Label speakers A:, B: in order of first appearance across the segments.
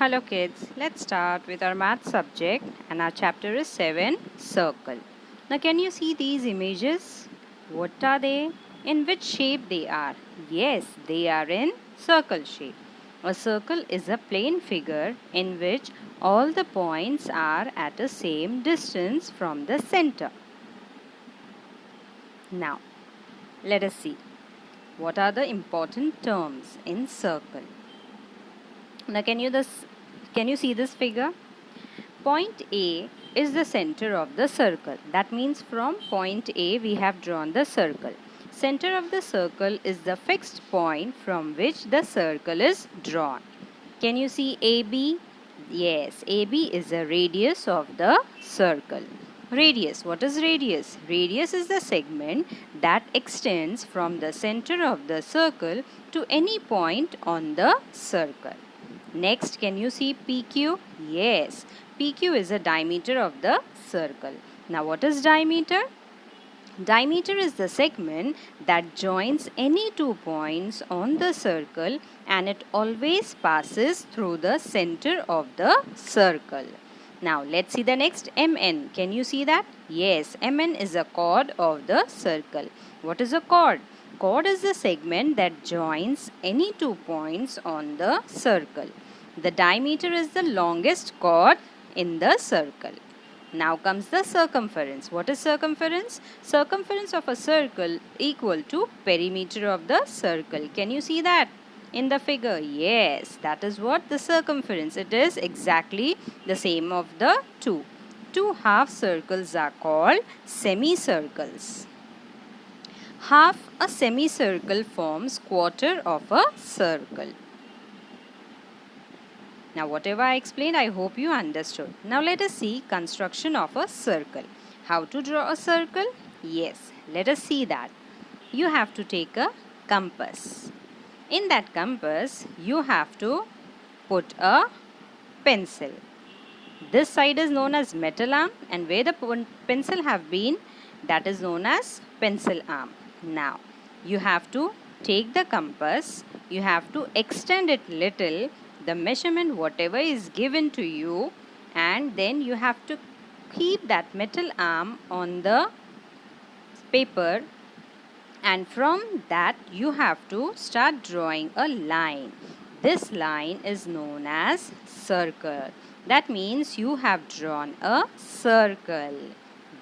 A: Hello kids, let's start with our math subject and our chapter is 7, circle. Now can you see these images? What are they? In which shape they are? Yes, they are in circle shape. A circle is a plane figure in which all the points are at the same distance from the center. Now, let us see. What are the important terms in circle? Now can you see this figure? Point A is the center of the circle. That means from point A we have drawn the circle. Center of the circle is the fixed point from which the circle is drawn. Can you see AB? Yes, AB is the radius of the circle. Radius, what is radius? Radius is the segment that extends from the center of the circle to any point on the circle. Next, can you see PQ? Yes, PQ is the diameter of the circle. Now, what is diameter? Diameter is the segment that joins any two points on the circle and it always passes through the center of the circle. Now, let's see the next MN. Can you see that? Yes, MN is a chord of the circle. What is a chord? Chord is the segment that joins any two points on the circle. The diameter is the longest chord in the circle. Now comes the circumference. What is circumference? Circumference of a circle equal to perimeter of the circle. Can you see that in the figure? Yes, that is what the circumference. It is exactly the same of the two. Two half circles are called semicircles. Half a semicircle forms quarter of a circle. Now whatever I explained, I hope you understood. Now let us see construction of a circle. How to draw a circle? Yes, let us see that. You have to take a compass. In that compass, you have to put a pencil. This side is known as metal arm and where the pencil have been, that is known as pencil arm. Now, you have to take the compass, you have to extend it little, the measurement whatever is given to you, and then you have to keep that metal arm on the paper, and from that you have to start drawing a line. This line is known as circle. That means you have drawn a circle.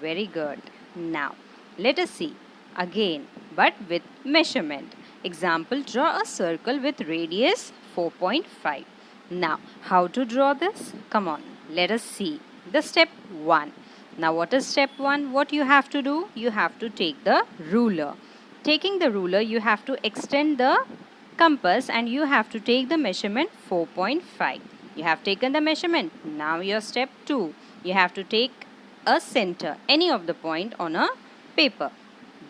A: Very good. Now, let us see again, but with measurement. Example, draw a circle with radius 4.5. Now, how to draw this? Come on, let us see the step 1. Now, what is step 1? What you have to do? You have to take the ruler. Taking the ruler, you have to extend the compass and you have to take the measurement 4.5. You have taken the measurement. Now, your step 2. You have to take a center, any of the point on a paper.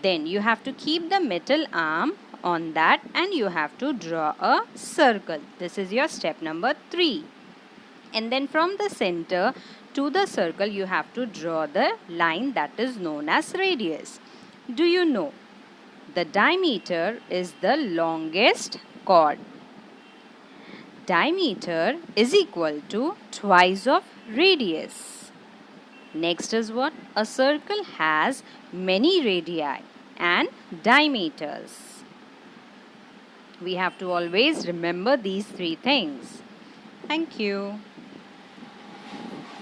A: Then you have to keep the metal arm on that and you have to draw a circle. This is your step number 3. And then from the center to the circle you have to draw the line that is known as radius. Do you know? The diameter is the longest chord. Diameter is equal to twice of radius. Next is what? A circle has many radii and diameters. We have to always remember these three things. Thank you.